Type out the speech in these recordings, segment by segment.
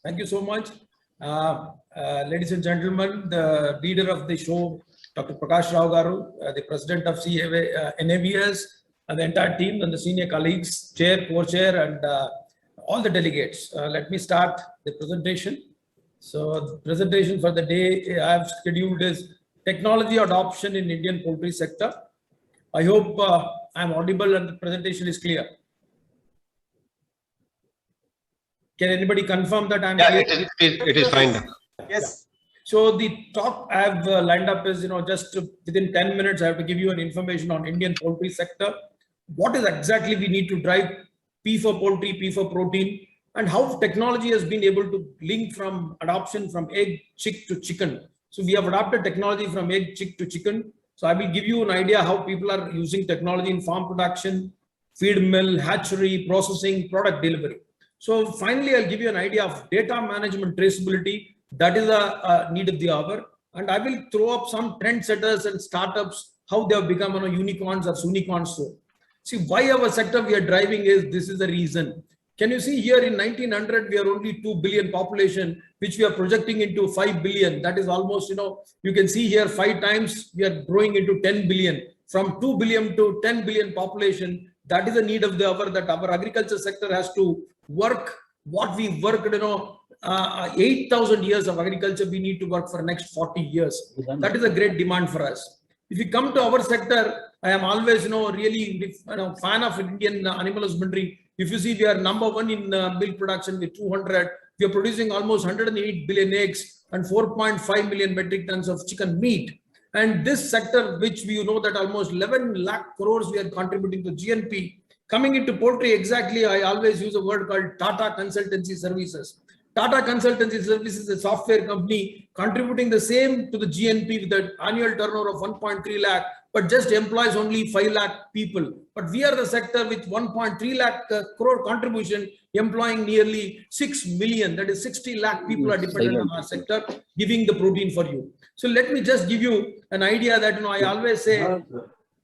Thank you so much. Ladies and gentlemen, the leader of the show, Dr. Prakash Rao Garu, the president of NAVS, and the entire team and the senior colleagues, chair, co-chair, and all the delegates. Let me start the presentation. So the presentation for the day I have scheduled is technology adoption in Indian poultry sector. I hope I'm audible and the presentation is clear. Can anybody confirm that I'm clear? It is fine. Yes. So the talk I have lined up is, just within 10 minutes, I have to give you an information on Indian poultry sector. What is exactly we need to drive P for poultry, P for protein, and how technology has been able to link from adoption from egg, chick to chicken. So we have adopted technology from egg, chick to chicken. So I will give you an idea how people are using technology in farm production, feed mill, hatchery, processing, product delivery. So finally, I'll give you an idea of data management traceability. That is a need of the hour. And I will throw up some trendsetters and startups, how they have become unicorns or unicorns. So see why our sector we are driving is, this is the reason. Can you see here in 1900, we are only 2 billion population, which we are projecting into 5 billion. That is almost, you can see here 5 times we are growing into 10 billion. From 2 billion to 10 billion population, that is the need of the hour, that our agriculture sector has to work what we worked, 8,000 years of agriculture, we need to work for next 40 years. That is a great demand for us. If you come to our sector, I am always, really fan of Indian animal husbandry. If you see, we are #1 in milk production with 200. We are producing almost 108 billion eggs and 4.5 million metric tons of chicken meat. And this sector, which we know that almost 11 lakh crores we are contributing to GNP. Coming into poultry, exactly, I always use a word called Tata Consultancy Services. Tata Consultancy Services is a software company contributing the same to the GNP with an annual turnover of 1.3 lakh, but just employs only 5 lakh people. But we are the sector with 1.3 lakh crore contribution, employing nearly 6 million, that is 60 lakh people are dependent on our sector, giving the protein for you. So let me just give you an idea that, I always say,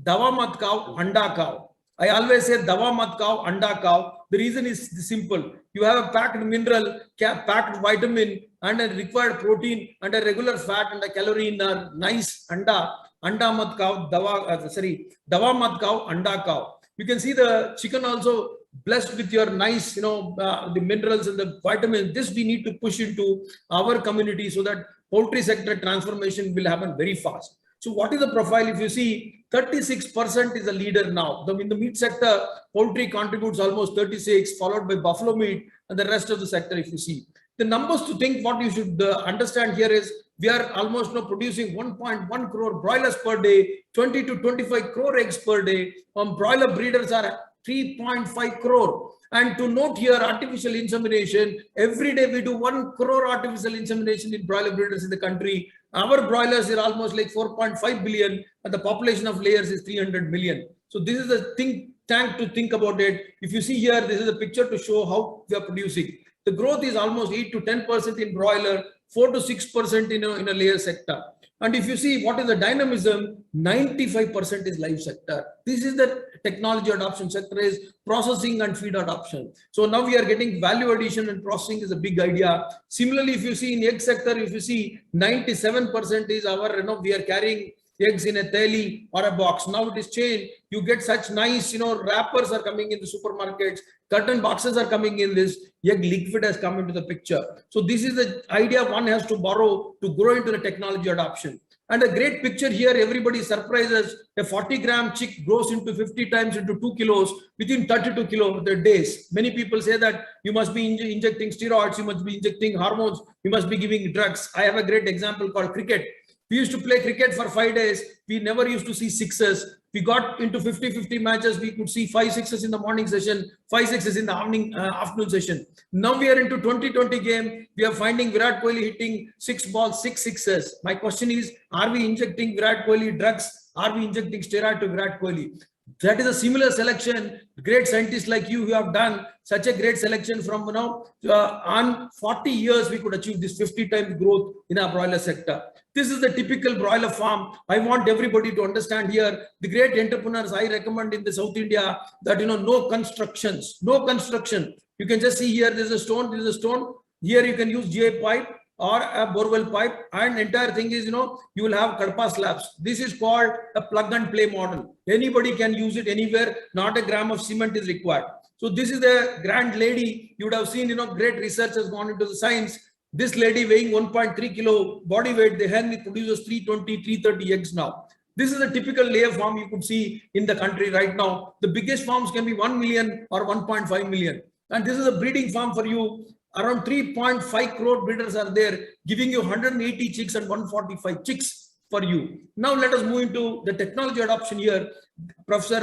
dawa mat khao, anda khao. I always say dawa mat khao, anda khao. The reason is simple. You have a packed mineral, packed vitamin, and a required protein, and a regular fat, and a calorie in a nice anda. Anda mat khao, dawa mat khao, anda khao. You can see the chicken also blessed with your nice, the minerals and the vitamins. This we need to push into our community so that poultry sector transformation will happen very fast. So what is the profile? If you see, 36% is a leader now. In the meat sector, poultry contributes almost 36, followed by buffalo meat and the rest of the sector. If you see the numbers to think, what you should understand here is, we are almost producing 1.1 crore broilers per day, 20 to 25 crore eggs per day. Broiler breeders are 3.5 crore. And to note here, artificial insemination, every day we do 1 crore artificial insemination in broiler breeders in the country. Our broilers are almost like 4.5 billion, and the population of layers is 300 million. So this is a think tank to think about it. If you see here, this is a picture to show how we are producing. The growth is almost 8 to 10% in broiler, 4 to 6% in a layer sector. And if you see what is the dynamism, 95% is live sector. This is the technology adoption sector, is processing and feed adoption. So now we are getting value addition, and processing is a big idea. Similarly, if you see in egg sector, if you see 97% is our, we are carrying eggs in a theli or a box. Now it is changed. You get such nice, wrappers are coming in the supermarkets. Curtain boxes are coming in. This egg liquid has come into the picture. So this is the idea one has to borrow to grow into the technology adoption. And a great picture here, everybody surprises. A 40-gram chick grows into 50 times into 2 kilos within 32 days. Many people say that you must be injecting steroids, you must be injecting hormones, you must be giving drugs. I have a great example called cricket. We used to play cricket for 5 days. We never used to see sixes. We got into 50-50 matches. We could see 5 sixes in the morning session, 5 sixes in the afternoon session. Now we are into 2020 game. We are finding Virat Kohli hitting 6 balls, 6 sixes. My question is, are we injecting Virat Kohli drugs? Are we injecting steroid to Virat Kohli? That is a similar selection. Great scientists like you who have done such a great selection from, on 40 years, we could achieve this 50 times growth in our broiler sector. This is the typical broiler farm. I want everybody to understand here, the great entrepreneurs I recommend in the South India, that, no constructions, no construction. You can just see here, there's a stone, Here you can use GA pipe or a borewell pipe, and entire thing is, you will have Kadpa slabs. This is called a plug and play model. Anybody can use it anywhere, not a gram of cement is required. So this is a grand lady. You would have seen, great research has gone into the science. This lady weighing 1.3 kilo body weight, the hen produces 320, 330 eggs now. This is a typical layer farm you could see in the country right now. The biggest farms can be 1 million or 1.5 million. And this is a breeding farm for you. Around 3.5 crore breeders are there, giving you 180 chicks and 145 chicks for you. Now let us move into the technology adoption here. Professor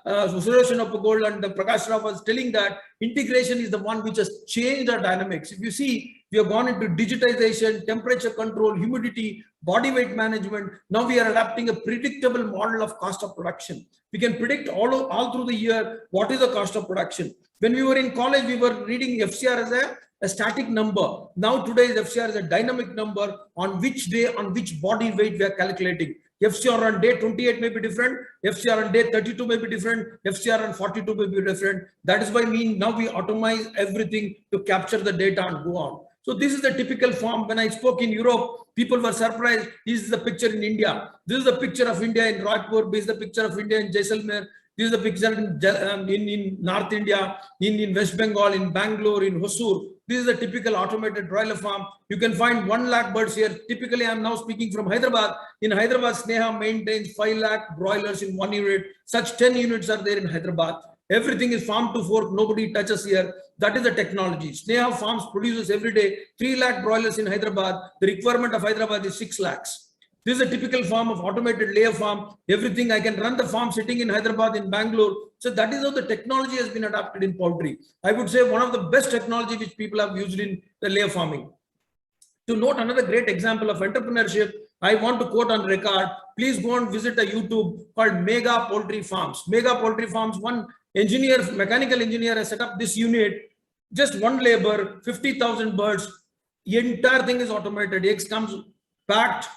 Suresh Gold and Prakash Rao was telling that integration is the one which has changed our dynamics. If you see, we have gone into digitization, temperature control, humidity, body weight management. Now we are adapting a predictable model of cost of production. We can predict all through the year what is the cost of production. When we were in college, we were reading FCR as a static number. Now today's FCR is a dynamic number on which day, on which body weight we are calculating. FCR on day 28 may be different, FCR on day 32 may be different, FCR on 42 may be different. That is why now we automate everything to capture the data and go on. So this is the typical farm. When I spoke in Europe, people were surprised. This is the picture in India. This is the picture of India in Raipur. This is the picture of India in Jaisalmer. This is the picture in North India, in West Bengal, in Bangalore, in Hosur. This is a typical automated broiler farm. You can find 1 lakh birds here. Typically, I am now speaking from Hyderabad. In Hyderabad, Sneha maintains 5 lakh broilers in 1 unit. Such 10 units are there in Hyderabad. Everything is farm to fork. Nobody touches here. That is the technology. Sneha Farms produces every day 3 lakh broilers in Hyderabad. The requirement of Hyderabad is 6 lakhs. This is a typical farm of automated layer farm. Everything, I can run the farm sitting in Hyderabad, in Bangalore. So that is how the technology has been adapted in poultry. I would say one of the best technology which people have used in the layer farming. To note another great example of entrepreneurship, I want to quote on record. Please go and visit a YouTube called Mega Poultry Farms. Mega Poultry Farms, one engineer, mechanical engineer has set up this unit. Just one labor, 50,000 birds. The entire thing is automated. Eggs comes packed,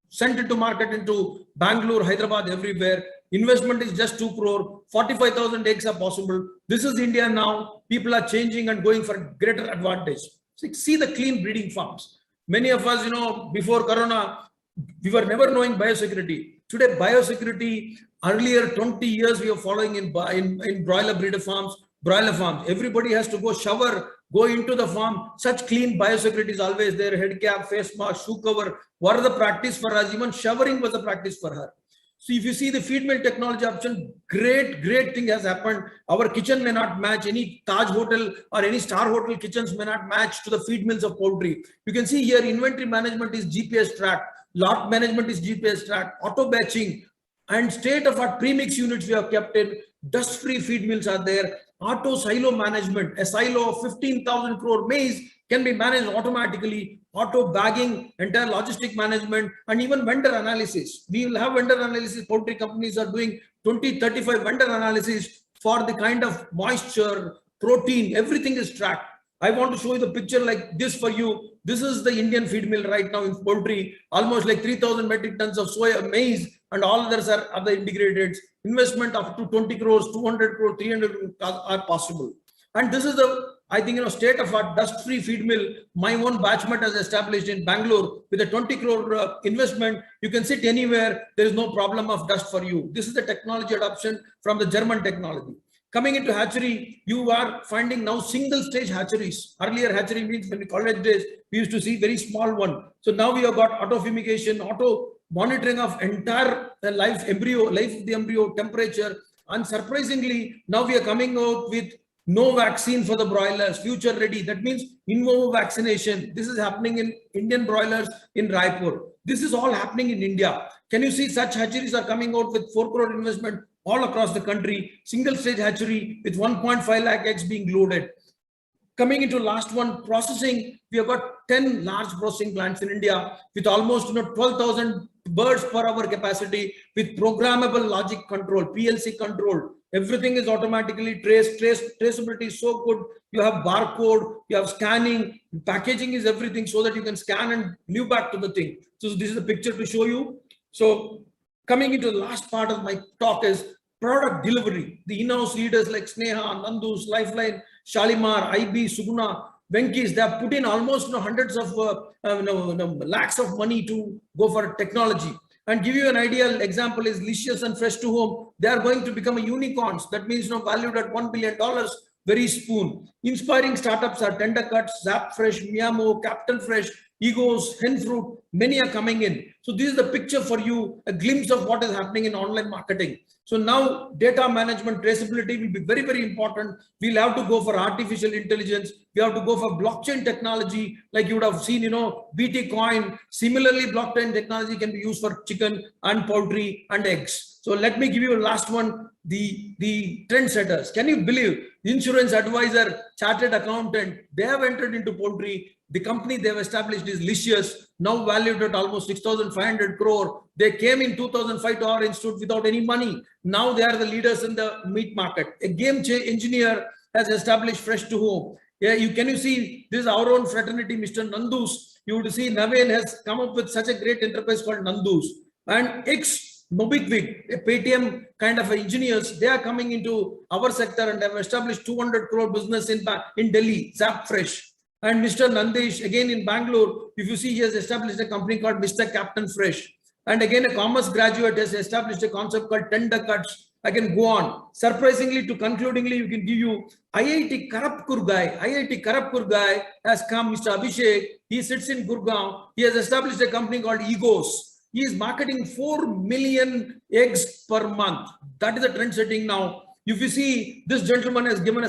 sent it to market into Bangalore, Hyderabad, everywhere. Investment is just 2 crore. 45,000 eggs are possible. This is India now. People are changing and going for greater advantage. See the clean breeding farms. Many of us, before Corona, we were never knowing biosecurity. Today, biosecurity, earlier 20 years, we are following in broiler breeder farms, broiler farms. Everybody has to go shower, go into the farm. Such clean biosecurity is always there. Head cap, face mask, shoe cover. What is the practice for us? Even showering was a practice for her. So if you see the feed mill technology option, great thing has happened. Our kitchen may not match. Any Taj hotel or any star hotel kitchens may not match to the feed mills of poultry. You can see here inventory management is GPS tracked. Lot management is GPS tracked. Auto batching and state-of-art premix units we have kept in. Dust-free feed mills are there. Auto silo management. A silo of 15,000 crore maize can be managed automatically. Auto bagging, entire logistic management, and even vendor analysis. We will have vendor analysis. Poultry companies are doing 20, 35 vendor analysis for the kind of moisture, protein, everything is tracked. I want to show you the picture like this for you. This is the Indian feed mill right now in poultry. Almost like 3,000 metric tons of soya, maize, and all others are other integrated. Investment up to 20 crores, 200 crores, 300 crores are possible. And this is the, I think, state-of-art dust-free feed mill. My own batchment has established in Bangalore with a 20 crore investment. You can sit anywhere. There is no problem of dust for you. This is the technology adoption from the German technology. Coming into hatchery, you are finding now single-stage hatcheries. Earlier, hatchery means when we college days, we used to see very small one. So now we have got auto fumigation, auto monitoring of entire life of the embryo, temperature. And surprisingly, now we are coming out with no vaccine for the broilers, future ready. That means in vivo vaccination. This is happening in Indian broilers in Raipur. This is all happening in India. Can you see such hatcheries are coming out with 4 crore investment all across the country? Single stage hatchery with 1.5 lakh eggs being loaded. Coming into last one, processing. We have got 10 large processing plants in India with almost 12,000 birds per hour capacity with programmable logic control, PLC control. Everything is automatically traced. Traceability is so good. You have barcode, you have scanning, packaging is everything so that you can scan and leave back to the thing. So this is a picture to show you. So coming into the last part of my talk is product delivery. The in-house leaders like Sneha, Nandus, Lifeline, Shalimar, IB, Suguna, Venky's, they have put in almost hundreds of lakhs of money to go for technology. And give you an ideal example is Licious and Fresh to Home. They are going to become a unicorns. That means valued at $1 billion very soon. Inspiring startups are Tender Cuts, Zap Fresh, Miamo, Captain Fresh, Egos, Henfruit. Many are coming in. So this is the picture for you, a glimpse of what is happening in online marketing. So now data management, traceability will be very, very important. We'll have to go for artificial intelligence. We have to go for blockchain technology, like you would have seen, BT coin. Similarly, blockchain technology can be used for chicken and poultry and eggs. So let me give you a last one, the trendsetters. Can you believe insurance advisor, chartered accountant, they have entered into poultry. The company they have established is Licious, now valued at almost 6,500 crore. They came in 2005 to our institute without any money. Now they are the leaders in the meat market. A game engineer has established Fresh to Home. Yeah, can you see this is our own fraternity, Mr. Nandus. You would see NAVS has come up with such a great enterprise called Nandus. And Mobikwik, a Paytm kind of engineers, they are coming into our sector and have established 200 crore business in Delhi, Zap Fresh. And Mr. Nandesh, again in Bangalore, if you see, he has established a company called Mr. Captain Fresh. And again, a commerce graduate has established a concept called Tender Cuts. I can go on. Surprisingly, to concludingly, you can give you IIT Kharagpur guy has come, Mr. Abhishek. He sits in Gurgaon. He has established a company called Egos. He is marketing 4 million eggs per month. That is a trend setting now. If you see, this gentleman has given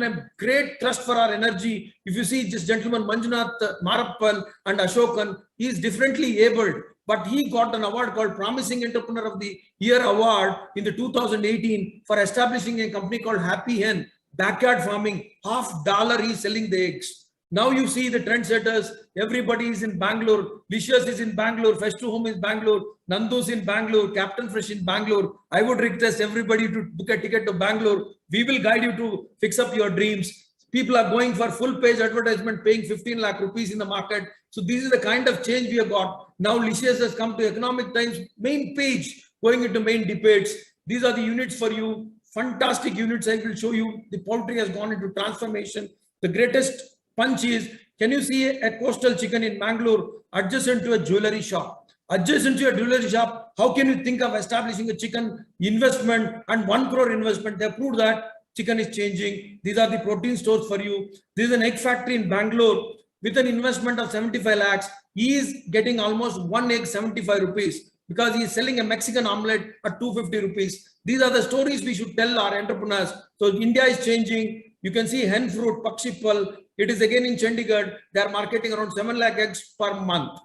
a great trust for our energy. If you see this gentleman, Manjunath Marappal and Ashokan, he is differently abled, but he got an award called Promising Entrepreneur of the Year Award in the 2018 for establishing a company called Happy Hen, backyard farming. $50 he is selling the eggs. Now you see the trendsetters, everybody is in Bangalore. Licious is in Bangalore, Fresh to Home is Bangalore, Nandus in Bangalore, Captain Fresh in Bangalore. I would request everybody to book a ticket to Bangalore. We will guide you to fix up your dreams. People are going for full page advertisement, paying 15 lakh rupees in the market. So this is the kind of change we have got. Now Licious has come to Economic Times main page, going into main debates. These are the units for you. Fantastic units. I will show you. The poultry has gone into transformation. The greatest punch is, can you see a coastal chicken in Bangalore adjacent to a jewelry shop? Adjacent to a jewelry shop, how can you think of establishing a chicken investment and 1 crore investment? They proved that chicken is changing. These are the protein stores for you. This is an egg factory in Bangalore with an investment of 75 lakhs. He is getting almost 1 egg 75 rupees because he is selling a Mexican omelette at 250 rupees. These are the stories we should tell our entrepreneurs. So India is changing. You can see hen fruit, Pakshipal. It is again in Chandigarh. They are marketing around 7 lakh eggs per month.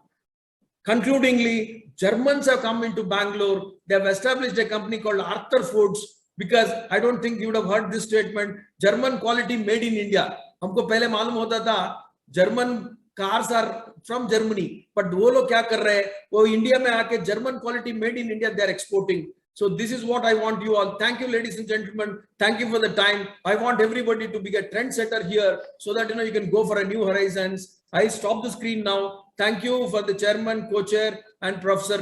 Concludingly, Germans have come into Bangalore. They have established a company called Arthur Foods, because I don't think you would have heard this statement, German quality made in India. हमको पहले मालूम होता था German cars are from Germany, but वो लोग क्या कर रहे हैं? वो इंडिया में आके German quality made in India they are exporting. So this is what I want you all. Thank you, ladies and gentlemen. Thank you for the time. I want everybody to be a trendsetter here so that you can go for a new horizons. I stop the screen now. Thank you for the chairman, co-chair, and Professor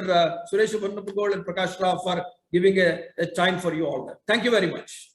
Suresh Bannapagol and Prakash Rao for giving a time for you all. Thank you very much.